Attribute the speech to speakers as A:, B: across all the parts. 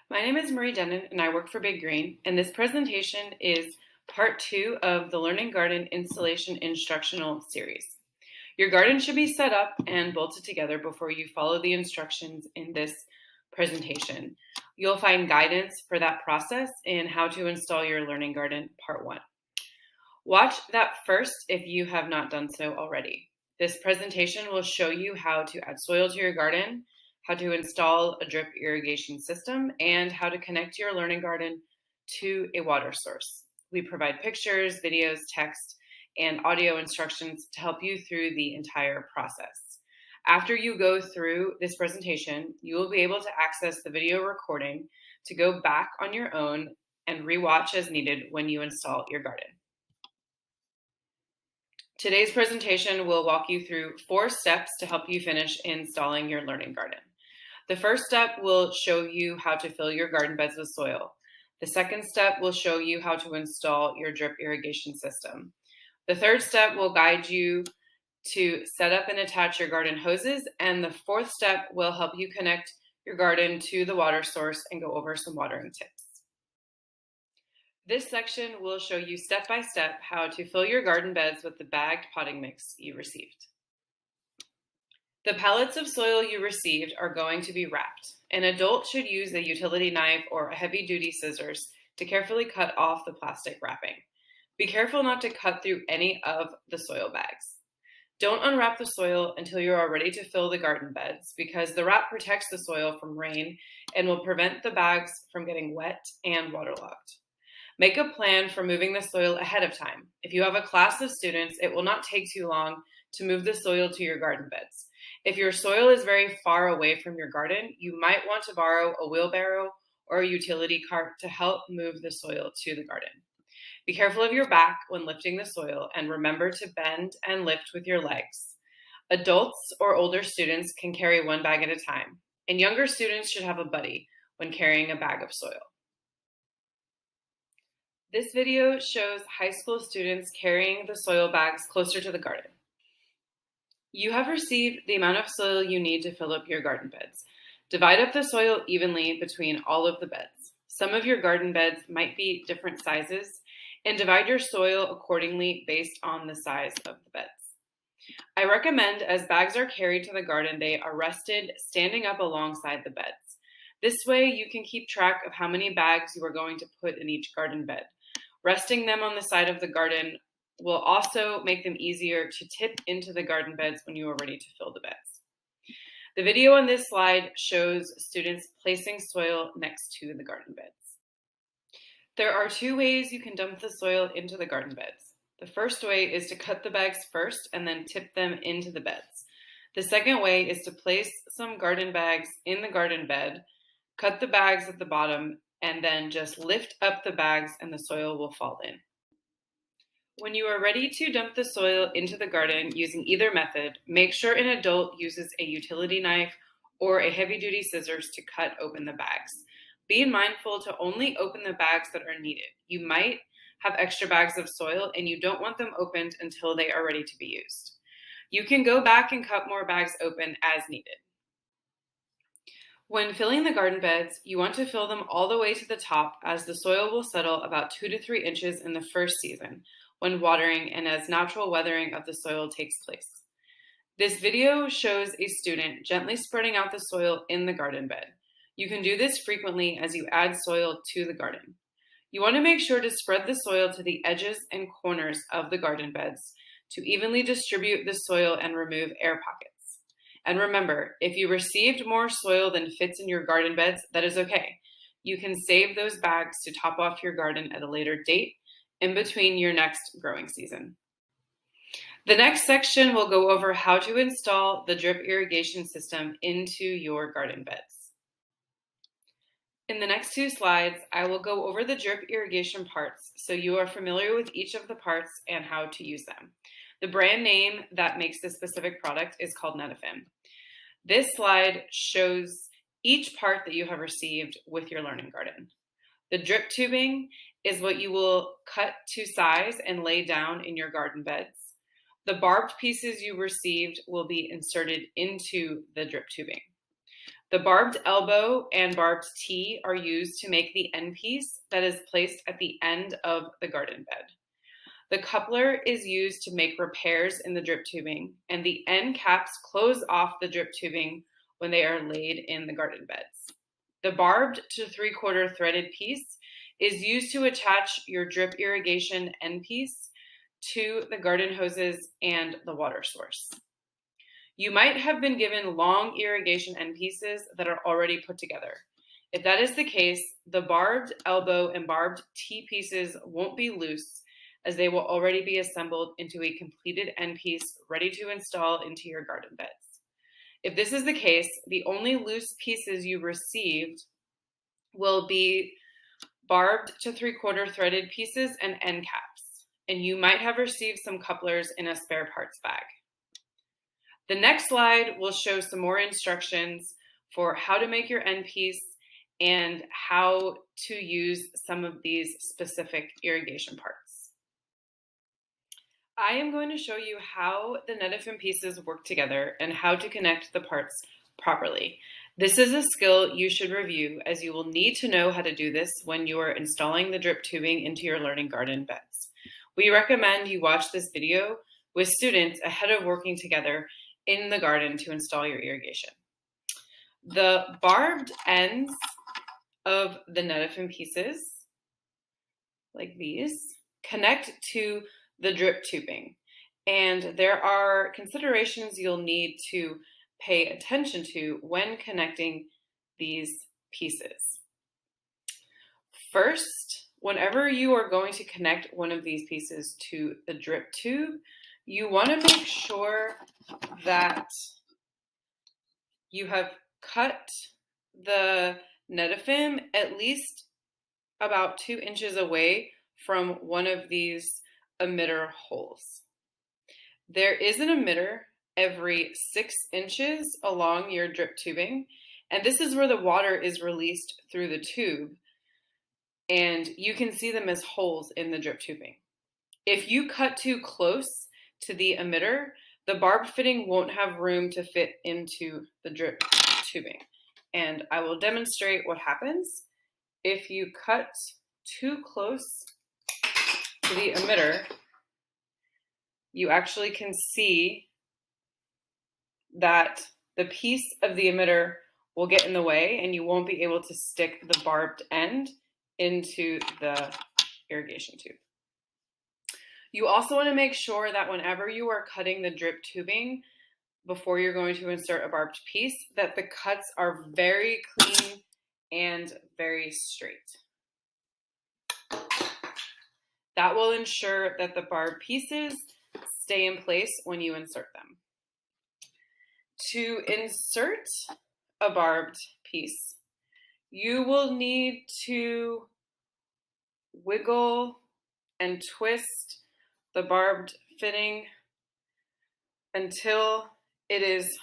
A: My name is Marie Denon and I work for Big Green, and this presentation is part 2 of the Learning Garden Installation Instructional Series. Your garden should be set up and bolted together before you follow the instructions in this presentation. You'll find guidance for that process in How to Install Your Learning Garden Part 1. Watch that first if you have not done so already. This presentation will show you how to add soil to your garden, how to install a drip irrigation system, and how to connect your learning garden to a water source. We provide pictures, videos, text, and audio instructions to help you through the entire process. After you go through this presentation, you will be able to access the video recording to go back on your own and rewatch as needed when you install your garden. Today's presentation will walk you through 4 steps to help you finish installing your learning garden. The first step will show you how to fill your garden beds with soil. The second step will show you how to install your drip irrigation system. The third step will guide you to set up and attach your garden hoses, and the fourth step will help you connect your garden to the water source and go over some watering tips. This section will show you step by step how to fill your garden beds with the bagged potting mix you received. The pellets of soil you received are going to be wrapped. An adult should use a utility knife or a heavy-duty scissors to carefully cut off the plastic wrapping. Be careful not to cut through any of the soil bags. Don't unwrap the soil until you are ready to fill the garden beds, because the wrap protects the soil from rain and will prevent the bags from getting wet and waterlogged. Make a plan for moving the soil ahead of time. If you have a class of students, it will not take too long to move the soil to your garden beds. If your soil is very far away from your garden, you might want to borrow a wheelbarrow or a utility cart to help move the soil to the garden. Be careful of your back when lifting the soil, and remember to bend and lift with your legs. Adults or older students can carry one bag at a time, and younger students should have a buddy when carrying a bag of soil. This video shows high school students carrying the soil bags closer to the garden. You have received the amount of soil you need to fill up your garden beds. Divide up the soil evenly between all of the beds. Some of your garden beds might be different sizes, and divide your soil accordingly based on the size of the beds. I recommend, as bags are carried to the garden, they are rested standing up alongside the beds. This way you can keep track of how many bags you are going to put in each garden bed. Resting them on the side of the garden will also make them easier to tip into the garden beds when you are ready to fill the beds. The video on this slide shows students placing soil next to the garden beds. There are 2 ways you can dump the soil into the garden beds. The first way is to cut the bags first and then tip them into the beds. The second way is to place some garden bags in the garden bed, cut the bags at the bottom, and then just lift up the bags and the soil will fall in. When you are ready to dump the soil into the garden using either method, make sure an adult uses a utility knife or a heavy-duty scissors to cut open the bags. Be mindful to only open the bags that are needed. You might have extra bags of soil and you don't want them opened until they are ready to be used. You can go back and cut more bags open as needed. When filling the garden beds, you want to fill them all the way to the top, as the soil will settle about 2 to 3 inches in the first season when watering and as natural weathering of the soil takes place. This video shows a student gently spreading out the soil in the garden bed. You can do this frequently as you add soil to the garden. You want to make sure to spread the soil to the edges and corners of the garden beds to evenly distribute the soil and remove air pockets. And remember, if you received more soil than fits in your garden beds, that is okay. You can save those bags to top off your garden at a later date in between your next growing season. The next section will go over how to install the drip irrigation system into your garden beds. In the next 2 slides, I will go over the drip irrigation parts so you are familiar with each of the parts and how to use them. The brand name that makes this specific product is called Netafim. This slide shows each part that you have received with your learning garden. The drip tubing is what you will cut to size and lay down in your garden beds. The barbed pieces you received will be inserted into the drip tubing. The barbed elbow and barbed T are used to make the end piece that is placed at the end of the garden bed. The coupler is used to make repairs in the drip tubing, and the end caps close off the drip tubing when they are laid in the garden beds. The barbed to 3/4 threaded piece is used to attach your drip irrigation end piece to the garden hoses and the water source. You might have been given long irrigation end pieces that are already put together. If that is the case, the barbed elbow and barbed T pieces won't be loose, as they will already be assembled into a completed end piece ready to install into your garden beds. If this is the case, the only loose pieces you received will be barbed to 3/4 threaded pieces and end caps, and you might have received some couplers in a spare parts bag. The next slide will show some more instructions for how to make your end piece and how to use some of these specific irrigation parts. I am going to show you how the Netafim pieces work together and how to connect the parts properly. This is a skill you should review, as you will need to know how to do this when you are installing the drip tubing into your learning garden beds. We recommend you watch this video with students ahead of working together in the garden to install your irrigation. The barbed ends of the Netafim pieces, like these, connect to the drip tubing, and there are considerations you'll need to pay attention to when connecting these pieces. First, whenever you are going to connect one of these pieces to the drip tube, you want to make sure that you have cut the Netafim at least about 2 inches away from one of these emitter holes. There is an emitter every 6 inches along your drip tubing, and this is where the water is released through the tube, and you can see them as holes in the drip tubing. If you cut too close to the emitter, the barbed fitting won't have room to fit into the drip tubing. And I will demonstrate what happens if you cut too close to the emitter. You actually can see that the piece of the emitter will get in the way and you won't be able to stick the barbed end into the irrigation tube. You also want to make sure that whenever you are cutting the drip tubing, before you're going to insert a barbed piece, that the cuts are very clean and very straight. That will ensure that the barbed pieces stay in place when you insert them. To insert a barbed piece, you will need to wiggle and twist the barbed fitting until it is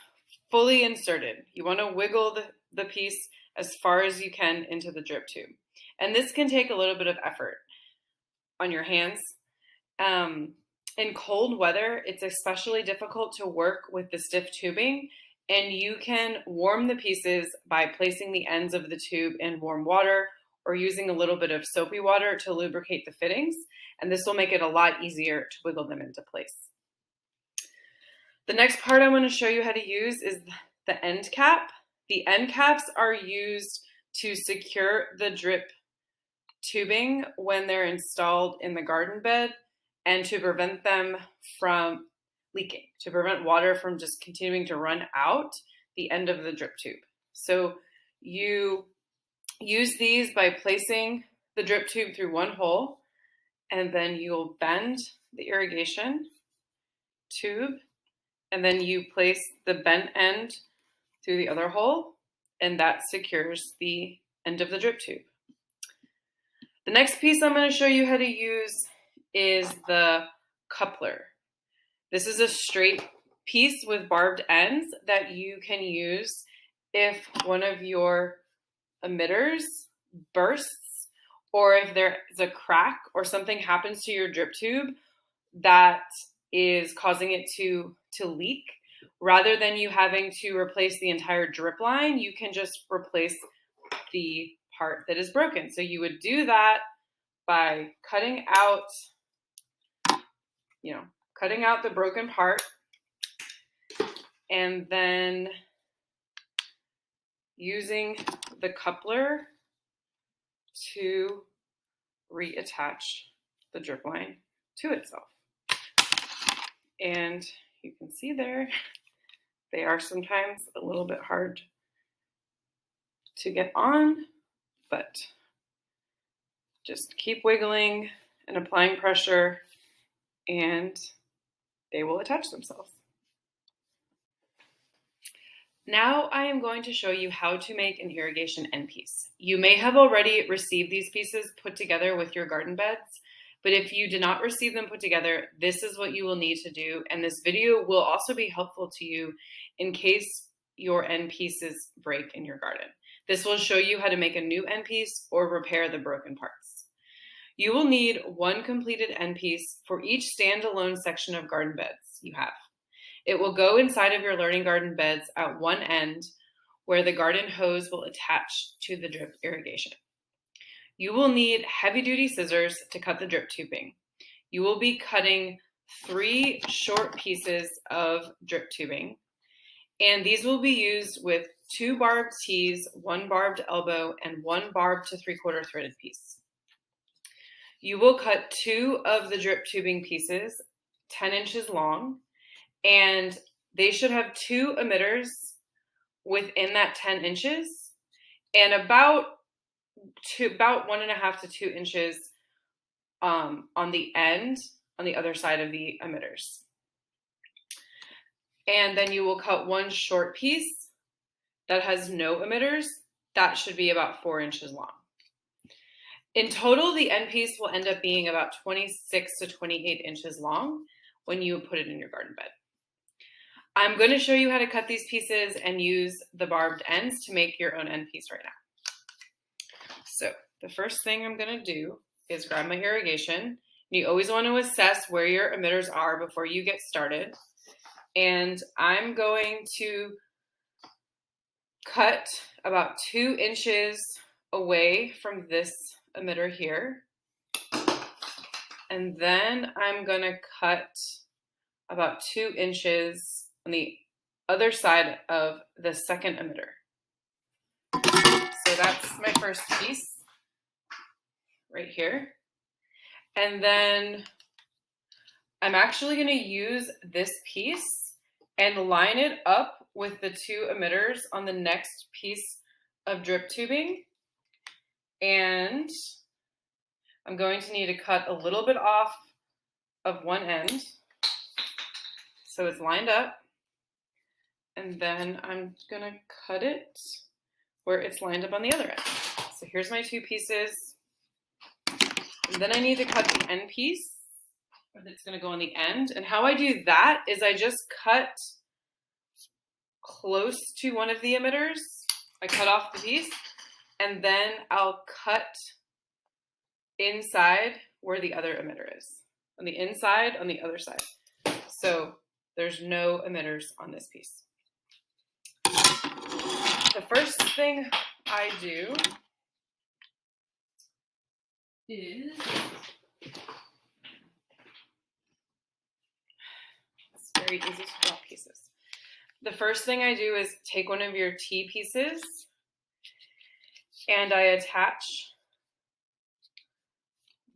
A: fully inserted. You want to wiggle the piece as far as you can into the drip tube. And this can take a little bit of effort on your hands. In cold weather, it's especially difficult to work with the stiff tubing, and you can warm the pieces by placing the ends of the tube in warm water or using a little bit of soapy water to lubricate the fittings, and this will make it a lot easier to wiggle them into place. The next part I want to show you how to use is the end cap. The end caps are used to secure the drip tubing when they're installed in the garden bed and to prevent them from leaking, to prevent water from just continuing to run out the end of the drip tube. So you use these by placing the drip tube through one hole, and then you'll bend the irrigation tube, and then you place the bent end through the other hole, and that secures the end of the drip tube. The next piece I'm going to show you how to use is the coupler. This is a straight piece with barbed ends that you can use if one of your emitters bursts, or if there is a crack or something happens to your drip tube that is causing it to leak. Rather than you having to replace the entire drip line, you can just replace the part that is broken. So you would do that by cutting out the broken part, and then using the coupler to reattach the drip line to itself. And you can see there, they are sometimes a little bit hard to get on, but just keep wiggling and applying pressure and they will attach themselves. Now I am going to show you how to make an irrigation end piece. You may have already received these pieces put together with your garden beds, but if you did not receive them put together, this is what you will need to do, and this video will also be helpful to you in case your end pieces break in your garden. This will show you how to make a new end piece or repair the broken parts. You will need one completed end piece for each standalone section of garden beds you have. It will go inside of your learning garden beds at one end where the garden hose will attach to the drip irrigation. You will need heavy-duty scissors to cut the drip tubing. You will be cutting 3 short pieces of drip tubing, and these will be used with 2 barbed tees, 1 barbed elbow, and 1 barbed to 3/4 threaded piece. You will cut 2 of the drip tubing pieces 10 inches long, and they should have 2 emitters within that 10 inches and about 1.5 to 2 inches on the end, on the other side of the emitters. And then you will cut 1 short piece that has no emitters. That should be about 4 inches long. In total, the end piece will end up being about 26 to 28 inches long when you put it in your garden bed. I'm going to show you how to cut these pieces and use the barbed ends to make your own end piece right now. So the first thing I'm going to do is grab my irrigation. You always want to assess where your emitters are before you get started. And I'm going to cut about 2 inches away from this emitter here. And then I'm going to cut about 2 inches on the other side of the second emitter. So that's my first piece right here. And then I'm actually going to use this piece and line it up with the 2 emitters on the next piece of drip tubing. And I'm going to need to cut a little bit off of one end so it's lined up. And then I'm going to cut it where it's lined up on the other end. So here's my 2 pieces. And then I need to cut the end piece that's going to go on the end. And how I do that is I just cut close to one of the emitters. I cut off the piece, and then I'll cut inside where the other emitter is. On the inside, on the other side. So there's no emitters on this piece. The first thing I do is it's very easy to draw pieces. The first thing I do is take one of your T pieces and I attach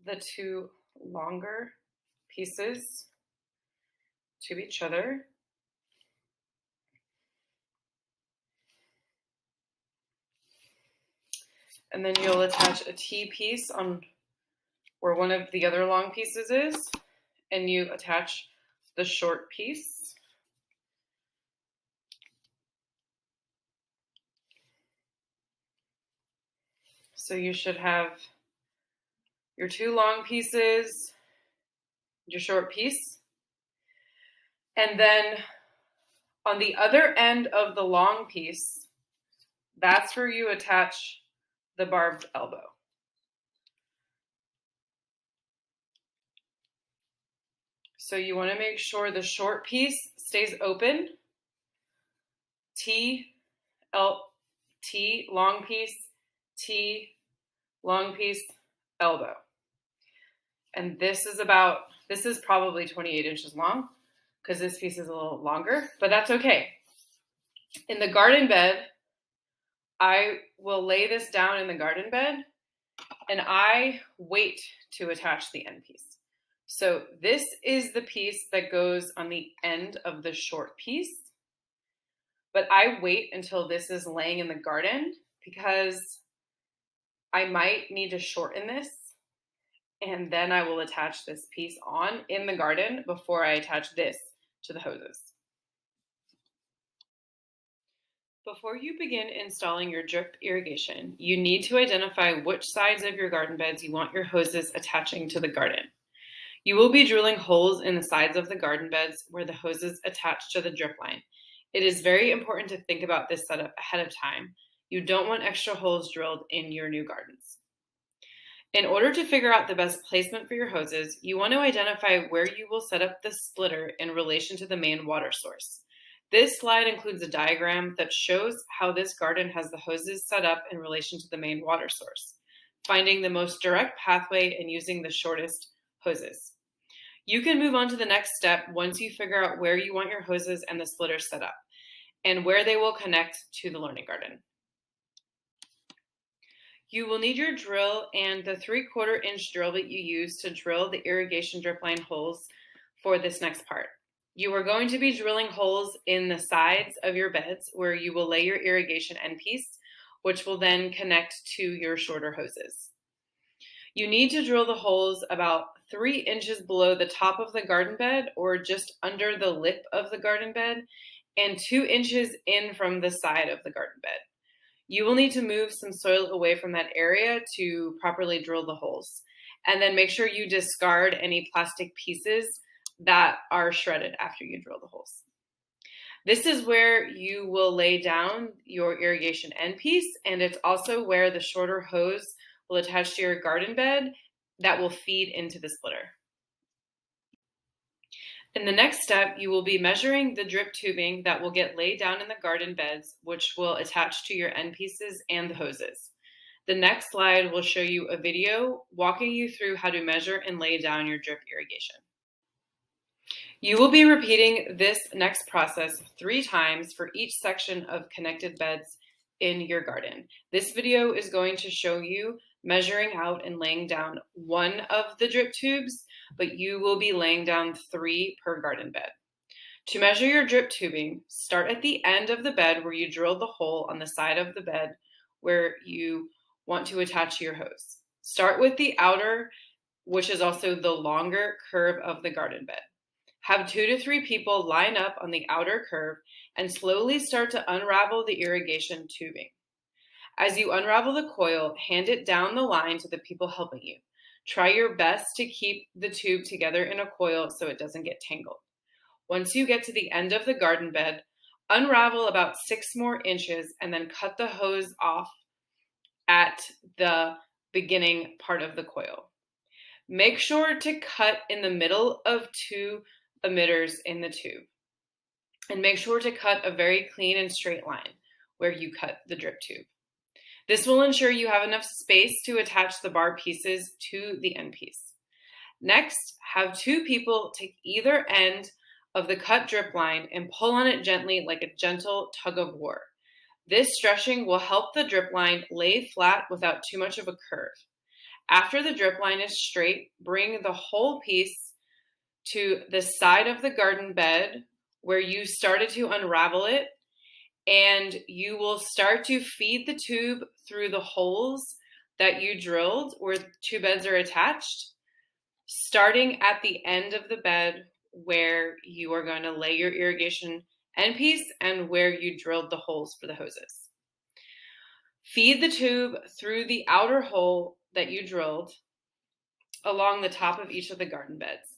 A: the 2 longer pieces to each other. And then you'll attach a T piece on where one of the other long pieces is, and you attach the short piece. So you should have your 2 long pieces, your short piece, and then on the other end of the long piece, that's where you attach the barbed elbow. So you want to make sure the short piece stays open T, L, T, long piece, T, long piece, elbow. And this is probably 28 inches long because this piece is a little longer, but that's okay. In the garden bed, I will lay this down in the garden bed and I wait to attach the end piece. So this is the piece that goes on the end of the short piece, but I wait until this is laying in the garden because I might need to shorten this, and then I will attach this piece on in the garden before I attach this to the hoses. Before you begin installing your drip irrigation, you need to identify which sides of your garden beds you want your hoses attaching to the garden. You will be drilling holes in the sides of the garden beds where the hoses attach to the drip line. It is very important to think about this setup ahead of time. You don't want extra holes drilled in your new gardens. In order to figure out the best placement for your hoses, you want to identify where you will set up the splitter in relation to the main water source. This slide includes a diagram that shows how this garden has the hoses set up in relation to the main water source, finding the most direct pathway and using the shortest hoses. You can move on to the next step once you figure out where you want your hoses and the splitter set up and where they will connect to the learning garden. You will need your drill and the 3/4 inch drill that you use to drill the irrigation drip line holes for this next part. You are going to be drilling holes in the sides of your beds where you will lay your irrigation end piece, which will then connect to your shorter hoses. You need to drill the holes about 3 inches below the top of the garden bed or just under the lip of the garden bed and 2 inches in from the side of the garden bed. You will need to move some soil away from that area to properly drill the holes. And then make sure you discard any plastic pieces that are shredded after you drill the holes. This is where you will lay down your irrigation end piece, and it's also where the shorter hose will attach to your garden bed that will feed into the splitter. In the next step, you will be measuring the drip tubing that will get laid down in the garden beds, which will attach to your end pieces and the hoses. The next slide will show you a video walking you through how to measure and lay down your drip irrigation. You will be repeating this next process 3 times for each section of connected beds in your garden. This video is going to show you measuring out and laying down 1 of the drip tubes, but you will be laying down 3 per garden bed. To measure your drip tubing, start at the end of the bed where you drilled the hole on the side of the bed where you want to attach your hose. Start with the outer, which is also the longer curve of the garden bed. Have 2 to 3 people line up on the outer curve and slowly start to unravel the irrigation tubing. As you unravel the coil, hand it down the line to the people helping you. Try your best to keep the tube together in a coil so it doesn't get tangled. Once you get to the end of the garden bed, unravel about 6 more inches and then cut the hose off at the beginning part of the coil. Make sure to cut in the middle of 2 emitters in the tube. And make sure to cut a very clean and straight line where you cut the drip tube. This will ensure you have enough space to attach the bar pieces to the end piece. Next, have 2 people take either end of the cut drip line and pull on it gently like a gentle tug of war. This stretching will help the drip line lay flat without too much of a curve. After the drip line is straight, bring the whole piece to the side of the garden bed where you started to unravel it, and you will start to feed the tube through the holes that you drilled where 2 beds are attached, starting at the end of the bed where you are going to lay your irrigation end piece and where you drilled the holes for the hoses. Feed the tube through the outer hole that you drilled along the top of each of the garden beds.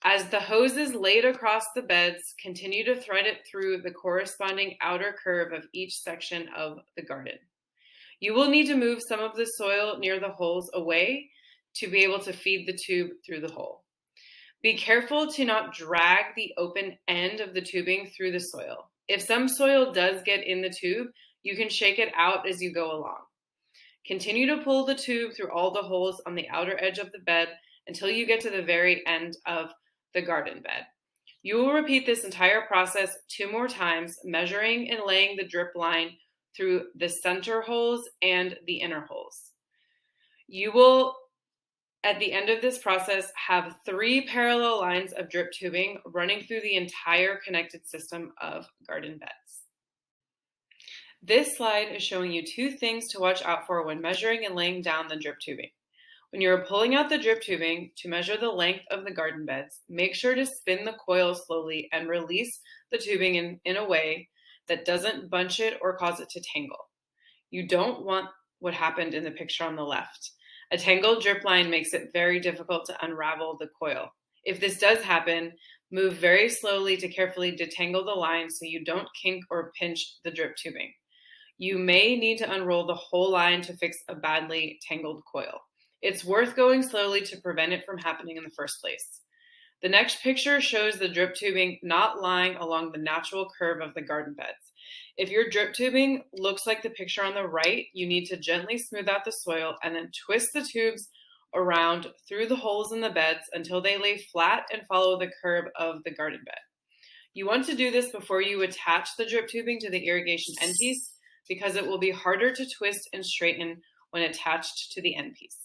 A: As the hose is laid across the beds, continue to thread it through the corresponding outer curve of each section of the garden. You will need to move some of the soil near the holes away to be able to feed the tube through the hole. Be careful to not drag the open end of the tubing through the soil. If some soil does get in the tube, you can shake it out as you go along. Continue to pull the tube through all the holes on the outer edge of the bed until you get to the very end of the garden bed. You will repeat this entire process 2 more times, measuring and laying the drip line through the center holes and the inner holes. You will, at the end of this process, have 3 parallel lines of drip tubing running through the entire connected system of garden beds. This slide is showing you 2 things to watch out for when measuring and laying down the drip tubing. When you are pulling out the drip tubing to measure the length of the garden beds, make sure to spin the coil slowly and release the tubing in a way that doesn't bunch it or cause it to tangle. You don't want what happened in the picture on the left. A tangled drip line makes it very difficult to unravel the coil. If this does happen, move very slowly to carefully detangle the line so you don't kink or pinch the drip tubing. You may need to unroll the whole line to fix a badly tangled coil. It's worth going slowly to prevent it from happening in the first place. The next picture shows the drip tubing not lying along the natural curve of the garden beds. If your drip tubing looks like the picture on the right, you need to gently smooth out the soil and then twist the tubes around through the holes in the beds until they lay flat and follow the curve of the garden bed. You want to do this before you attach the drip tubing to the irrigation end piece, because it will be harder to twist and straighten when attached to the end piece.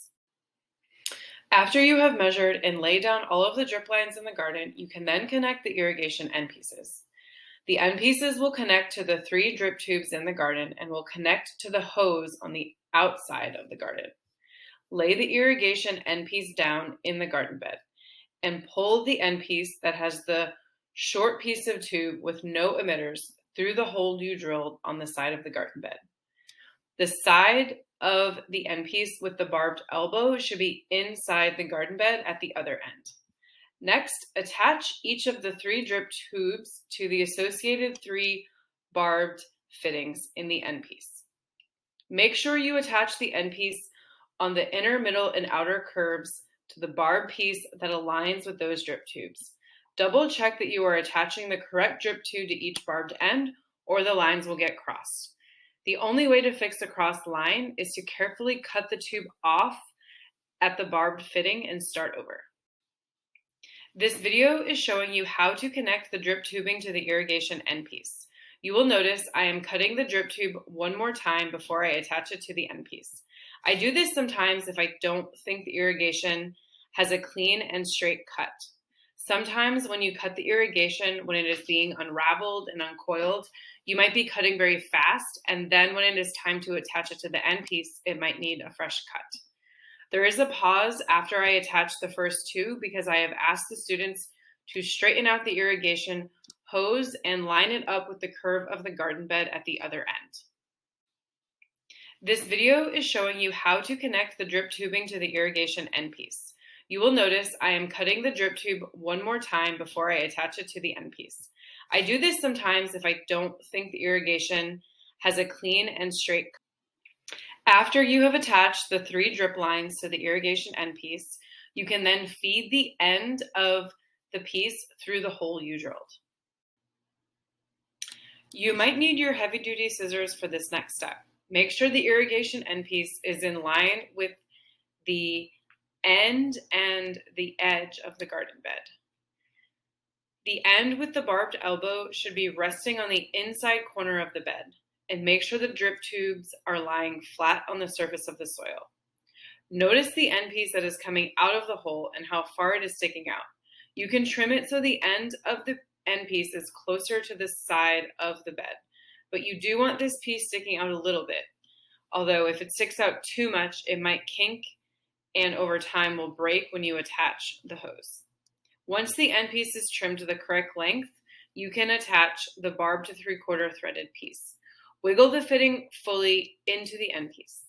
A: After you have measured and laid down all of the drip lines in the garden, you can then connect the irrigation end pieces. The end pieces will connect to the 3 drip tubes in the garden and will connect to the hose on the outside of the garden. Lay the irrigation end piece down in the garden bed and pull the end piece that has the short piece of tube with no emitters through the hole you drilled on the side of the garden bed. The side of the end piece with the barbed elbow should be inside the garden bed at the other end. Next, attach each of the 3 drip tubes to the associated 3 barbed fittings in the end piece. Make sure you attach the end piece on the inner, middle, and outer curves to the barbed piece that aligns with those drip tubes. Double check that you are attaching the correct drip tube to each barbed end, or the lines will get crossed. The only way to fix the crossed line is to carefully cut the tube off at the barbed fitting and start over. This video is showing you how to connect the drip tubing to the irrigation end piece. You will notice I am cutting the drip tube 1 more time before I attach it to the end piece. I do this sometimes if I don't think the irrigation has a clean and straight cut. Sometimes when you cut the irrigation, when it is being unraveled and uncoiled, you might be cutting very fast, and then when it is time to attach it to the end piece, it might need a fresh cut. There is a pause after I attach the first 2 because I have asked the students to straighten out the irrigation hose and line it up with the curve of the garden bed at the other end. This video is showing you how to connect the drip tubing to the irrigation end piece. You will notice I am cutting the drip tube 1 more time before I attach it to the end piece. I do this sometimes if I don't think the irrigation has a clean and straight cut. After you have attached the 3 drip lines to the irrigation end piece, you can then feed the end of the piece through the hole you drilled. You might need your heavy-duty scissors for this next step. Make sure the irrigation end piece is in line with the end and the edge of the garden bed. The end with the barbed elbow should be resting on the inside corner of the bed, and make sure the drip tubes are lying flat on the surface of the soil. Notice the end piece that is coming out of the hole and how far it is sticking out. You can trim it so the end of the end piece is closer to the side of the bed, but you do want this piece sticking out a little bit. Although if it sticks out too much, it might kink and over time will break when you attach the hose. Once the end piece is trimmed to the correct length, you can attach the barbed to 3/4 threaded piece. Wiggle the fitting fully into the end piece.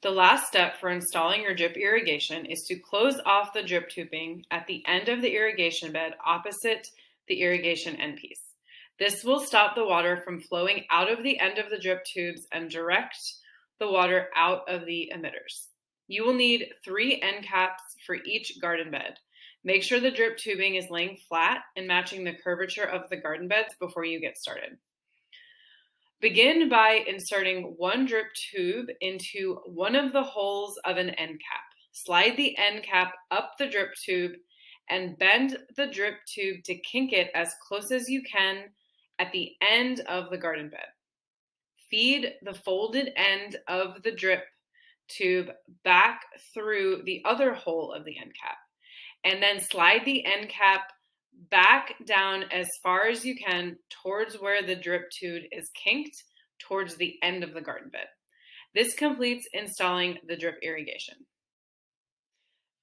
A: The last step for installing your drip irrigation is to close off the drip tubing at the end of the irrigation bed opposite the irrigation end piece. This will stop the water from flowing out of the end of the drip tubes and direct the water out of the emitters. You will need 3 end caps for each garden bed. Make sure the drip tubing is laying flat and matching the curvature of the garden beds before you get started. Begin by inserting one drip tube into one of the holes of an end cap. Slide the end cap up the drip tube and bend the drip tube to kink it as close as you can at the end of the garden bed. Feed the folded end of the drip tube back through the other hole of the end cap, and then slide the end cap back down as far as you can towards where the drip tube is kinked towards the end of the garden bed. This completes installing the drip irrigation.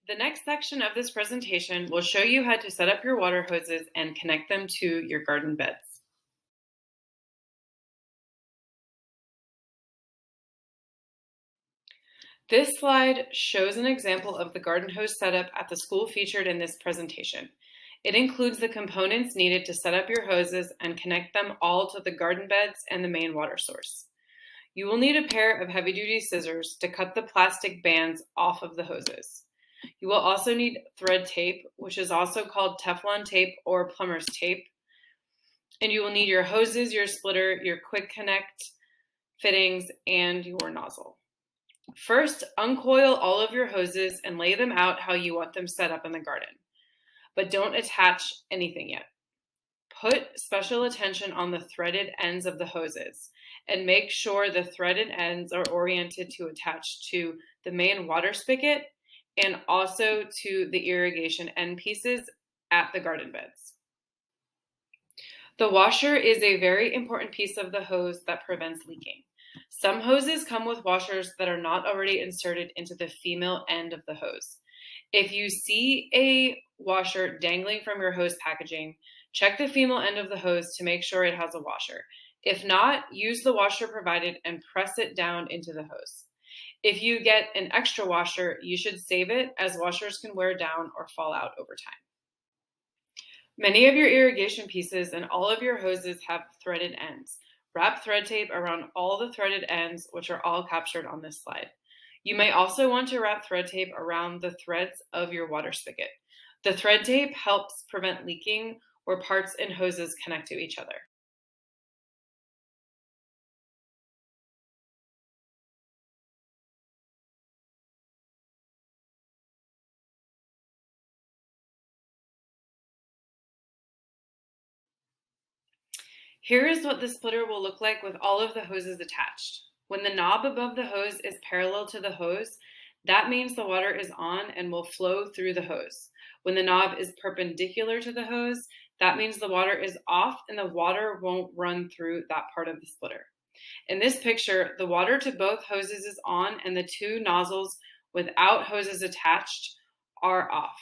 A: The next section of this presentation will show you how to set up your water hoses and connect them to your garden beds. This slide shows an example of the garden hose setup at the school featured in this presentation. It includes the components needed to set up your hoses and connect them all to the garden beds and the main water source. You will need a pair of heavy-duty scissors to cut the plastic bands off of the hoses. You will also need thread tape, which is also called Teflon tape or plumber's tape. And you will need your hoses, your splitter, your quick connect fittings, and your nozzle. First, uncoil all of your hoses and lay them out how you want them set up in the garden, but don't attach anything yet. Put special attention on the threaded ends of the hoses and make sure the threaded ends are oriented to attach to the main water spigot and also to the irrigation end pieces at the garden beds. The washer is a very important piece of the hose that prevents leaking. Some hoses come with washers that are not already inserted into the female end of the hose. If you see a washer dangling from your hose packaging, check the female end of the hose to make sure it has a washer. If not, use the washer provided and press it down into the hose. If you get an extra washer, you should save it, as washers can wear down or fall out over time. Many of your irrigation pieces and all of your hoses have threaded ends. Wrap thread tape around all the threaded ends, which are all captured on this slide. You may also want to wrap thread tape around the threads of your water spigot. The thread tape helps prevent leaking where parts and hoses connect to each other. Here is what the splitter will look like with all of the hoses attached. When the knob above the hose is parallel to the hose, that means the water is on and will flow through the hose. When the knob is perpendicular to the hose, that means the water is off and the water won't run through that part of the splitter. In this picture, the water to both hoses is on and the two nozzles without hoses attached are off.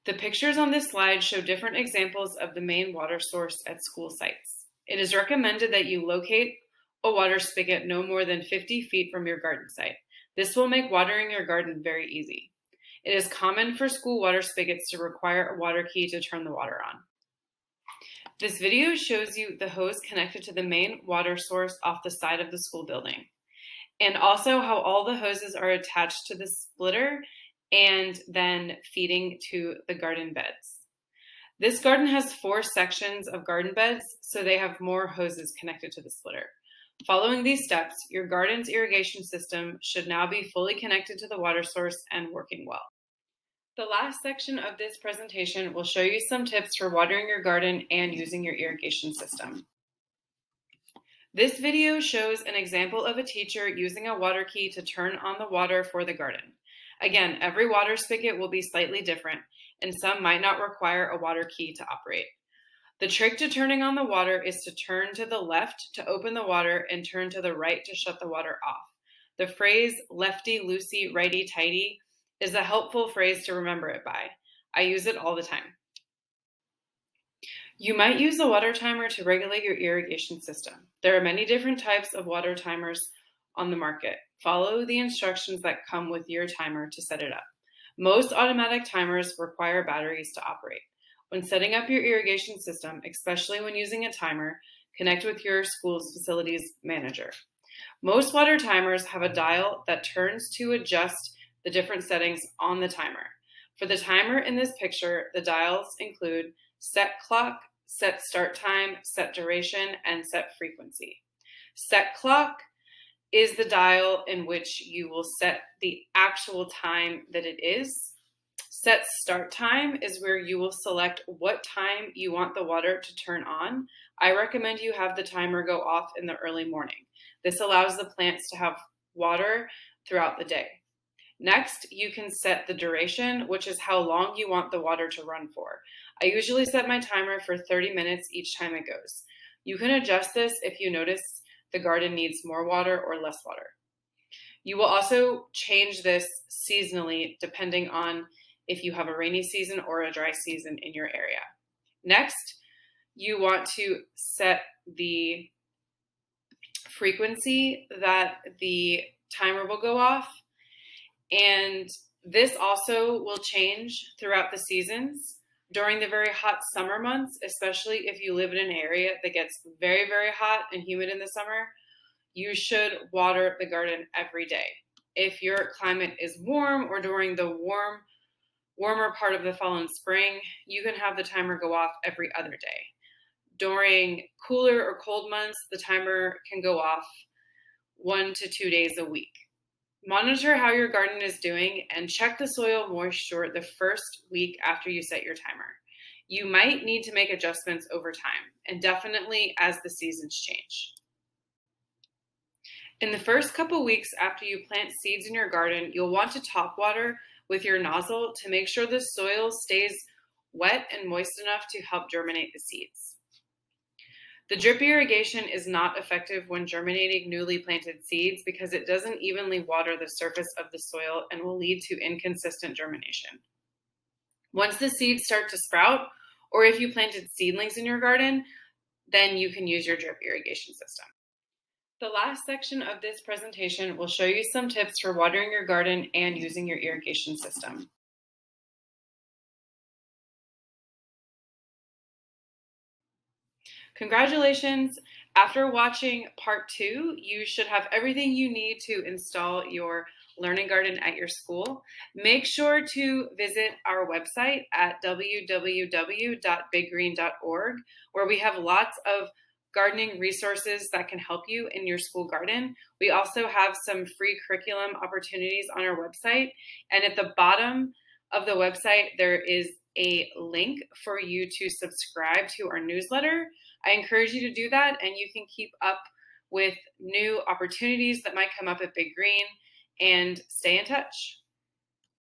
A: The pictures on this slide show different examples of the main water source at school sites. It is recommended that you locate a water spigot no more than 50 feet from your garden site. This will make watering your garden very easy. It is common for school water spigots to require a water key to turn the water on. This video shows you the hose connected to the main water source off the side of the school building, and also how all the hoses are attached to the splitter and then feeding to the garden beds. This garden has 4 sections of garden beds, so they have more hoses connected to the splitter. Following these steps, your garden's irrigation system should now be fully connected to the water source and working well. The last section of this presentation will show you some tips for watering your garden and using your irrigation system. This video shows an example of a teacher using a water key to turn on the water for the garden. Again, every water spigot will be slightly different, and some might not require a water key to operate. The trick to turning on the water is to turn to the left to open the water and turn to the right to shut the water off. The phrase lefty-loosey, righty-tighty is a helpful phrase to remember it by. I use it all the time. You might use a water timer to regulate your irrigation system. There are many different types of water timers on the market. Follow the instructions that come with your timer to set it up. Most automatic timers require batteries to operate. When setting up your irrigation system, especially when using a timer, connect with your school's facilities manager. Most water timers have a dial that turns to adjust the different settings on the timer. For the timer in this picture, the dials include set clock, set start time, set duration, and set frequency. Set clock is the dial in which you will set the actual time that it is. Set start time is where you will select what time you want the water to turn on. I recommend you have the timer go off in the early morning. This allows the plants to have water throughout the day. Next, you can set the duration, which is how long you want the water to run for. I usually set my timer for 30 minutes each time it goes. You can adjust this if you notice the garden needs more water or less water. You will also change this seasonally depending on if you have a rainy season or a dry season in your area. Next, you want to set the frequency that the timer will go off, and this also will change throughout the seasons. During the very hot summer months, especially if you live in an area that gets very, very hot and humid in the summer, you should water the garden every day. If your climate is warm or during the warmer part of the fall and spring, you can have the timer go off every other day. During cooler or cold months, the timer can go off 1 to 2 days a week. Monitor how your garden is doing and check the soil moisture the first week after you set your timer. You might need to make adjustments over time, and definitely as the seasons change. In the first couple weeks after you plant seeds in your garden, you'll want to top water with your nozzle to make sure the soil stays wet and moist enough to help germinate the seeds. The drip irrigation is not effective when germinating newly planted seeds because it doesn't evenly water the surface of the soil and will lead to inconsistent germination. Once the seeds start to sprout, or if you planted seedlings in your garden, then you can use your drip irrigation system. The last section of this presentation will show you some tips for watering your garden and using your irrigation system. Congratulations! After watching part 2, you should have everything you need to install your learning garden at your school. Make sure to visit our website at www.biggreen.org, where we have lots of gardening resources that can help you in your school garden. We also have some free curriculum opportunities on our website, and at the bottom of the website there is a link for you to subscribe to our newsletter. I encourage you to do that, and you can keep up with new opportunities that might come up at Big Green and stay in touch.